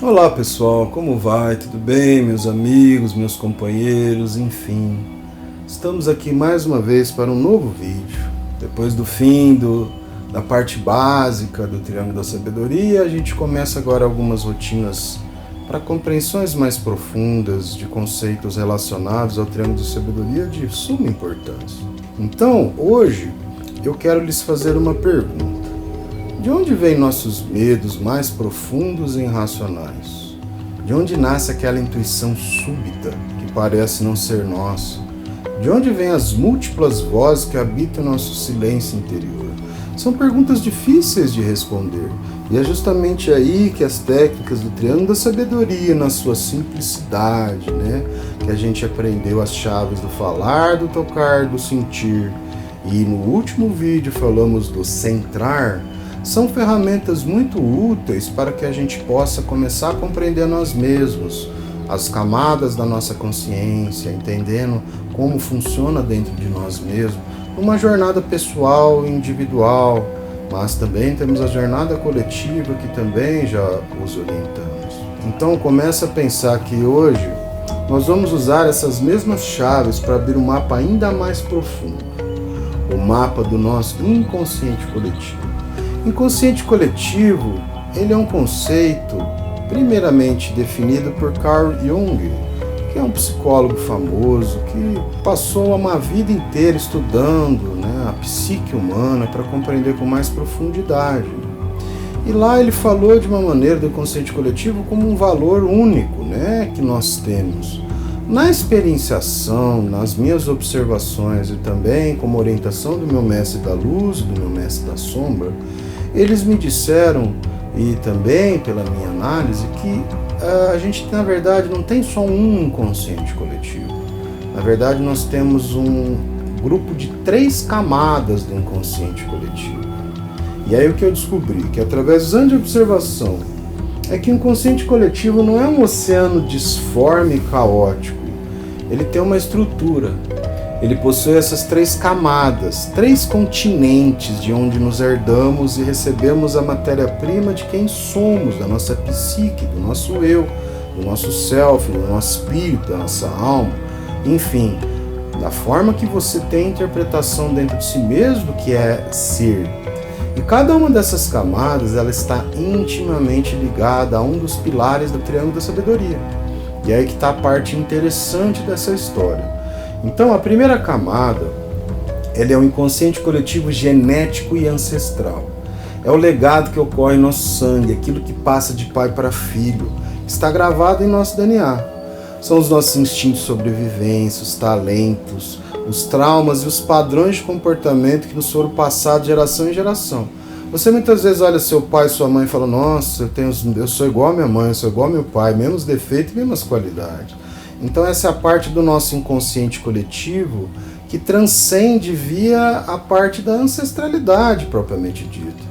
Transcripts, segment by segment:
Olá pessoal, como vai? Tudo bem, meus amigos, meus companheiros, enfim. Estamos aqui mais uma vez para um novo vídeo. Depois do fim da parte básica do Triângulo da Sabedoria, a gente começa agora algumas rotinas para compreensões mais profundas de conceitos relacionados ao Triângulo da Sabedoria de suma importância. Então, hoje, eu quero lhes fazer uma pergunta. De onde vêm nossos medos mais profundos e irracionais? De onde nasce aquela intuição súbita que parece não ser nossa? De onde vêm as múltiplas vozes que habitam nosso silêncio interior? São perguntas difíceis de responder, e é justamente aí que as técnicas do Triângulo da Sabedoria, na sua simplicidade, que a gente aprendeu as chaves do falar, do tocar, do sentir, e no último vídeo falamos do centrar, são ferramentas muito úteis para que a gente possa começar a compreender nós mesmos, as camadas da nossa consciência, entendendo como funciona dentro de nós mesmos, numa jornada pessoal e individual, mas também temos a jornada coletiva que também já os orientamos. Então começa a pensar que hoje nós vamos usar essas mesmas chaves para abrir um mapa ainda mais profundo, o mapa do nosso inconsciente coletivo. Inconsciente coletivo, ele é um conceito primeiramente definido por Carl Jung, que é um psicólogo famoso que passou uma vida inteira estudando a psique humana para compreender com mais profundidade. E lá ele falou de uma maneira do inconsciente coletivo como um valor único que nós temos. Na experienciação, nas minhas observações e também como orientação do meu mestre da luz e do meu mestre da sombra, eles me disseram, e também pela minha análise, que a gente na verdade não tem só um inconsciente coletivo. Na verdade nós temos um grupo de 3 camadas do inconsciente coletivo. E aí o que eu descobri, que através dos anos de observação, é que o inconsciente coletivo não é um oceano disforme e caótico. Ele tem uma estrutura. Ele possui essas 3 camadas, 3 continentes de onde nos herdamos e recebemos a matéria-prima de quem somos, da nossa psique, do nosso eu, do nosso self, do nosso espírito, da nossa alma, enfim, da forma que você tem a interpretação dentro de si mesmo do que é ser. E cada uma dessas camadas, ela está intimamente ligada a um dos pilares do Triângulo da Sabedoria. E aí que está a parte interessante dessa história. Então, a primeira camada, ela é o inconsciente coletivo genético e ancestral. É o legado que ocorre em nosso sangue, aquilo que passa de pai para filho, está gravado em nosso DNA. São os nossos instintos de sobrevivência, os talentos, os traumas e os padrões de comportamento que nos foram passados de geração em geração. Você muitas vezes olha seu pai e sua mãe e fala, nossa, eu sou igual a minha mãe, eu sou igual ao meu pai, mesmos defeitos e mesmas qualidades. Então essa é a parte do nosso inconsciente coletivo que transcende via a parte da ancestralidade propriamente dita.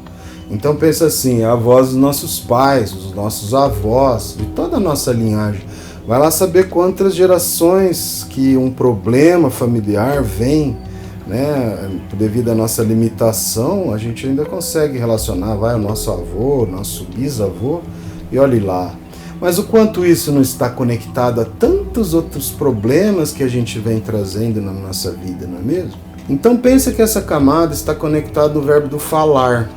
Então pensa assim, a voz dos nossos pais, dos nossos avós, de toda a nossa linhagem. Vai lá saber quantas gerações que um problema familiar vem, devido à nossa limitação, a gente ainda consegue relacionar, vai o nosso avô, nosso bisavô, e olhe lá. Mas o quanto isso não está conectado a tantos outros problemas que a gente vem trazendo na nossa vida, não é mesmo? Então pensa que essa camada está conectada no verbo do falar.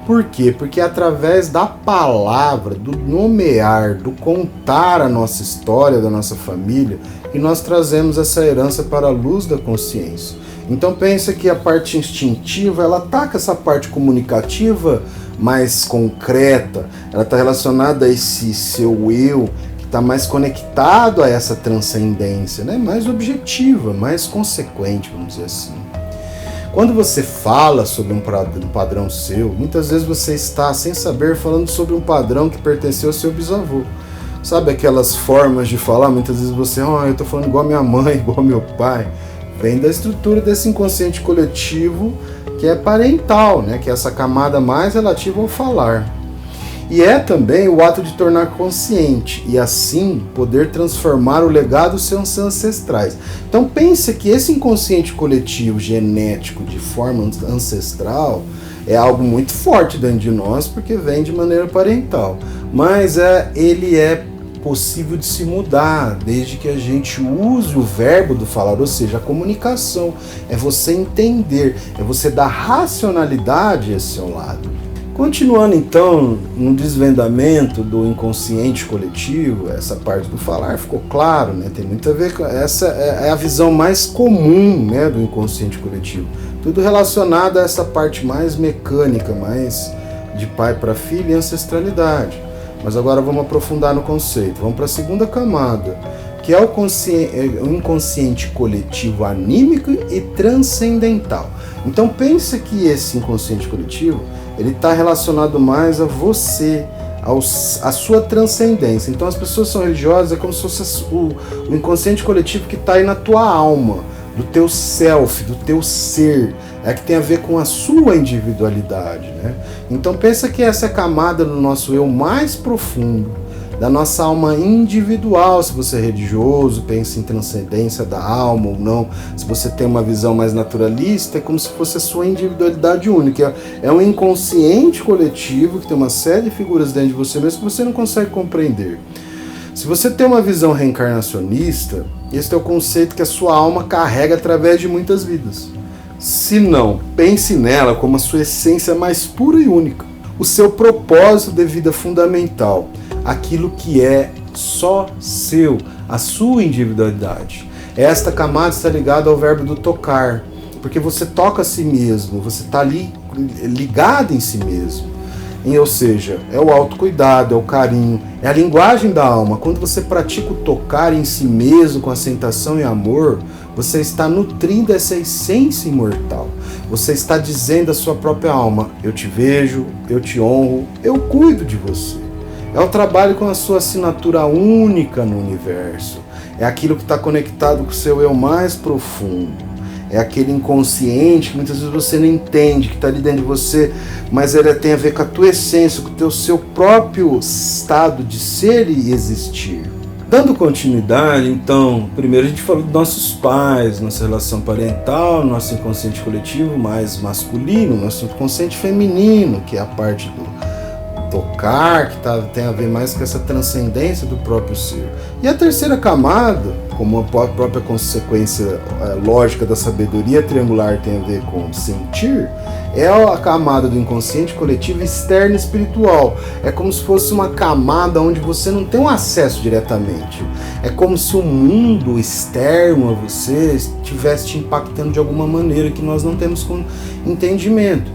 Por quê? Porque é através da palavra, do nomear, do contar a nossa história, da nossa família, que nós trazemos essa herança para a luz da consciência. Então pensa que a parte instintiva, ela ataca essa parte comunicativa mais concreta, ela está relacionada a esse seu eu, que está mais conectado a essa transcendência, mais objetiva, mais consequente, vamos dizer assim. Quando você fala sobre um padrão seu, muitas vezes você está, sem saber, falando sobre um padrão que pertenceu ao seu bisavô. Sabe aquelas formas de falar? Muitas vezes você, eu estou falando igual a minha mãe, igual ao meu pai. Vem da estrutura desse inconsciente coletivo que é parental, que é essa camada mais relativa ao falar. E é também o ato de tornar consciente e assim poder transformar o legado dos seus ancestrais. Então pense que esse inconsciente coletivo genético de forma ancestral É algo muito forte dentro de nós, porque vem de maneira parental. Mas ele é possível de se mudar, desde que a gente use o verbo do falar, ou seja, a comunicação. É você entender, é você dar racionalidade a esse seu lado. Continuando então no desvendamento do inconsciente coletivo, essa parte do falar ficou claro, né? Tem muito a ver com essa é a visão mais comum, né, do inconsciente coletivo. Tudo relacionado a essa parte mais mecânica, mais de pai para filho e ancestralidade. Mas agora vamos aprofundar no conceito. Vamos para a segunda camada, que é o inconsciente coletivo anímico e transcendental. Então pense que esse inconsciente coletivo ele está relacionado mais a você, a sua transcendência. Então as pessoas são religiosas, é como se fosse o inconsciente coletivo que está aí na tua alma, do teu self, do teu ser, é que tem a ver com a sua individualidade, né? Então pensa que essa é a camada do nosso eu mais profundo, da nossa alma individual. Se você é religioso, pensa em transcendência da alma ou não. Se você tem uma visão mais naturalista, é como se fosse a sua individualidade única. É um inconsciente coletivo que tem uma série de figuras dentro de você mesmo que você não consegue compreender. Se você tem uma visão reencarnacionista, esse é o conceito que a sua alma carrega através de muitas vidas. Se não, pense nela como a sua essência mais pura e única. O seu propósito de vida fundamental, aquilo que é só seu, a sua individualidade. Esta camada está ligada ao verbo do tocar, porque você toca a si mesmo, você está ali ligado em si mesmo. Ou seja, é o autocuidado, é o carinho, é a linguagem da alma. Quando você pratica o tocar em si mesmo com aceitação e amor, você está nutrindo essa essência imortal. Você está dizendo à sua própria alma: eu te vejo, eu te honro, eu cuido de você. É o trabalho com a sua assinatura única no universo. É aquilo que está conectado com o seu eu mais profundo. É aquele inconsciente que muitas vezes você não entende, que está ali dentro de você, mas ele tem a ver com a tua essência, com o seu próprio estado de ser e existir. Dando continuidade, então, primeiro a gente falou dos nossos pais, nossa relação parental, nosso inconsciente coletivo mais masculino, nosso inconsciente feminino, que é a parte do tocar, que tem a ver mais com essa transcendência do próprio ser. E a terceira camada, como a própria consequência lógica da sabedoria triangular tem a ver com sentir, é a camada do inconsciente coletivo externo espiritual. É como se fosse uma camada onde você não tem um acesso diretamente. É como se o mundo externo a você estivesse te impactando de alguma maneira que nós não temos entendimento.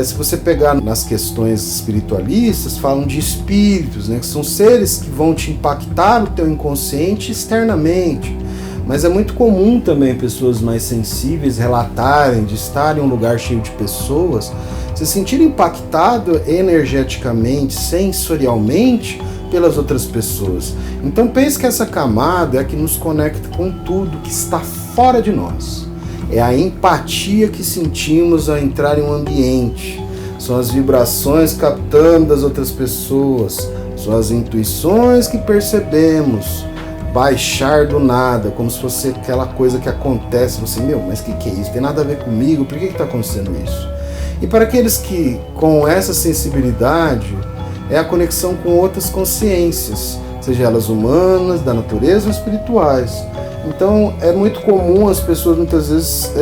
Se você pegar nas questões espiritualistas, falam de espíritos, né, que são seres que vão te impactar o teu inconsciente externamente. Mas é muito comum também pessoas mais sensíveis relatarem de estar em um lugar cheio de pessoas, se sentirem impactado energeticamente, sensorialmente pelas outras pessoas. Então pense que essa camada é a que nos conecta com tudo que está fora de nós. É a empatia que sentimos ao entrar em um ambiente. São as vibrações captando das outras pessoas. São as intuições que percebemos. Baixar do nada, como se fosse aquela coisa que acontece. Você, mas o que é isso? Tem nada a ver comigo? Por que está acontecendo isso? E para aqueles que, com essa sensibilidade, é a conexão com outras consciências, seja elas humanas, da natureza ou espirituais. Então é muito comum as pessoas muitas vezes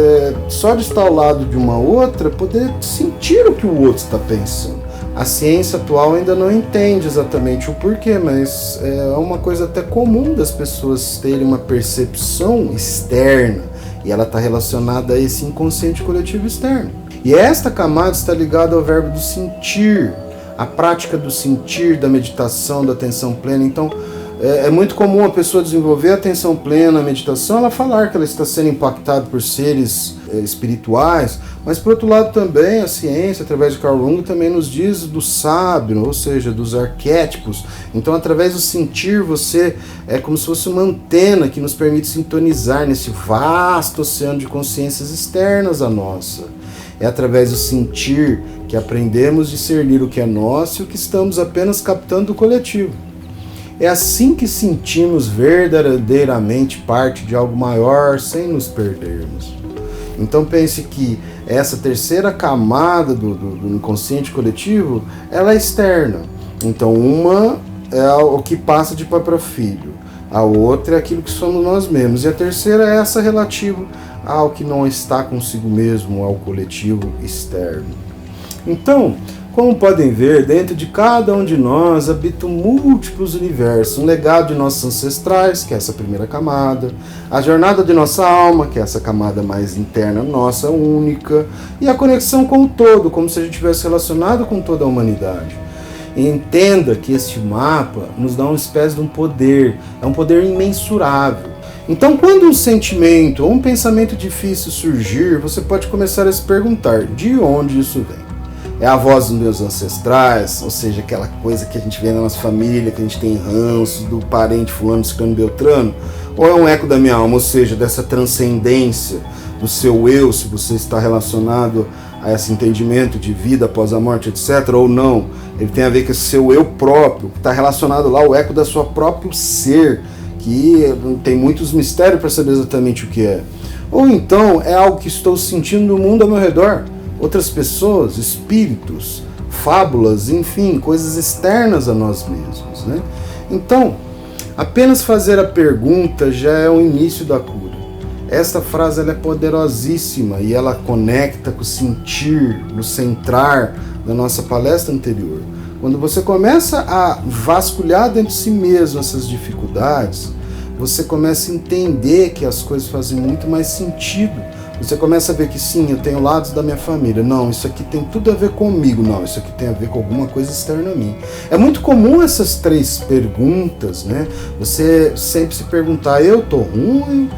só de estar ao lado de uma outra poder sentir o que o outro está pensando. A ciência atual ainda não entende exatamente o porquê, mas é uma coisa até comum das pessoas terem uma percepção externa e ela está relacionada a esse inconsciente coletivo externo. E esta camada está ligada ao verbo do sentir, a prática do sentir, da meditação, da atenção plena. Então é muito comum a pessoa desenvolver a atenção plena, a meditação, ela falar que ela está sendo impactada por seres espirituais, mas por outro lado também a ciência, através de Carl Jung, também nos diz do sábio, ou seja, dos arquétipos. Então através do sentir você é como se fosse uma antena que nos permite sintonizar nesse vasto oceano de consciências externas à nossa. É através do sentir que aprendemos a discernir o que é nosso e o que estamos apenas captando do coletivo. É assim que sentimos verdadeiramente parte de algo maior sem nos perdermos. Então pense que essa terceira camada do inconsciente coletivo, ela é externa. Então uma é o que passa de pai para filho, a outra é aquilo que somos nós mesmos, e a terceira é essa relativa ao que não está consigo mesmo, ao coletivo externo. Então, como podem ver, dentro de cada um de nós habitam múltiplos universos, um legado de nossos ancestrais, que é essa primeira camada, a jornada de nossa alma, que é essa camada mais interna nossa, única, e a conexão com o todo, como se a gente tivesse relacionado com toda a humanidade. E entenda que este mapa nos dá uma espécie de um poder, é um poder imensurável. Então, quando um sentimento ou um pensamento difícil surgir, você pode começar a se perguntar, de onde isso vem? É a voz dos meus ancestrais, ou seja, aquela coisa que a gente vê na nossa família, que a gente tem ranço do parente fulano, ciclano, beltrano? Ou é um eco da minha alma, ou seja, dessa transcendência do seu eu, se você está relacionado a esse entendimento de vida após a morte, etc., ou não? Ele tem a ver com esse seu eu próprio, que está relacionado lá ao eco da sua próprio ser, que tem muitos mistérios para saber exatamente o que é. Ou então é algo que estou sentindo no mundo ao meu redor, outras pessoas, espíritos, fábulas, enfim, coisas externas a nós mesmos, né? Então, apenas fazer a pergunta já é o início da cura. Esta frase ela é poderosíssima e ela conecta com o sentir, no centrar da nossa palestra anterior. Quando você começa a vasculhar dentro de si mesmo essas dificuldades, você começa a entender que as coisas fazem muito mais sentido. Você começa a ver que sim, eu tenho lados da minha família. Não, isso aqui tem tudo a ver comigo. Não, isso aqui tem a ver com alguma coisa externa a mim. É muito comum essas três perguntas, né? Você sempre se perguntar, eu tô ruim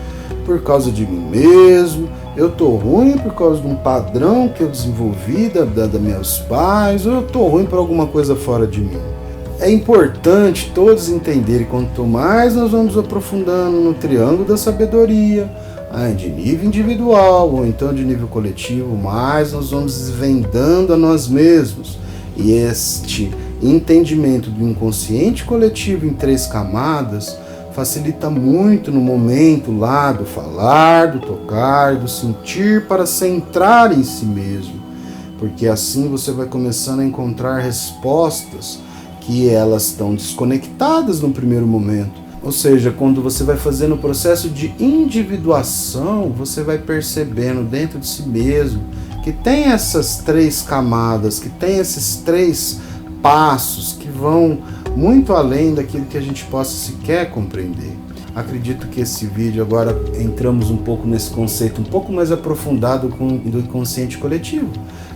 por causa de mim mesmo, eu tô ruim por causa de um padrão que eu desenvolvi da meus pais, ou eu tô ruim por alguma coisa fora de mim. É importante todos entenderem, quanto mais nós vamos aprofundando no triângulo da sabedoria, de nível individual ou então de nível coletivo, mais nós vamos desvendando a nós mesmos. E este entendimento do inconsciente coletivo em três camadas facilita muito no momento lá do falar, do tocar, do sentir, para centrar em si mesmo, porque assim você vai começando a encontrar respostas que elas estão desconectadas no primeiro momento. Ou seja, quando você vai fazendo o processo de individuação, você vai percebendo dentro de si mesmo que tem essas três camadas, que tem esses três passos que vão muito além daquilo que a gente possa sequer compreender. Acredito que esse vídeo agora entramos um pouco nesse conceito um pouco mais aprofundado do inconsciente coletivo,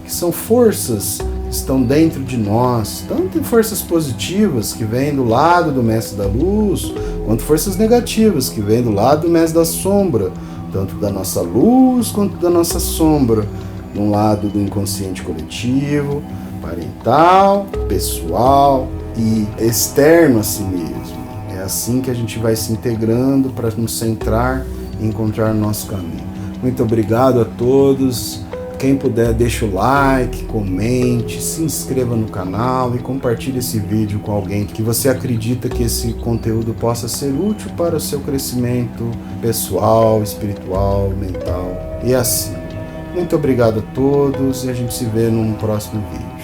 que são forças que estão dentro de nós, tanto forças positivas que vêm do lado do mestre da luz, quanto forças negativas que vêm do lado do mestre da sombra, tanto da nossa luz quanto da nossa sombra, de um lado do inconsciente coletivo, parental, pessoal e externo a si mesmo. É assim que a gente vai se integrando para nos centrar e encontrar o nosso caminho. Muito obrigado a todos. Quem puder, deixa o like, comente, se inscreva no canal e compartilhe esse vídeo com alguém que você acredita que esse conteúdo possa ser útil para o seu crescimento pessoal, espiritual, mental e assim. Muito obrigado a todos e a gente se vê num próximo vídeo.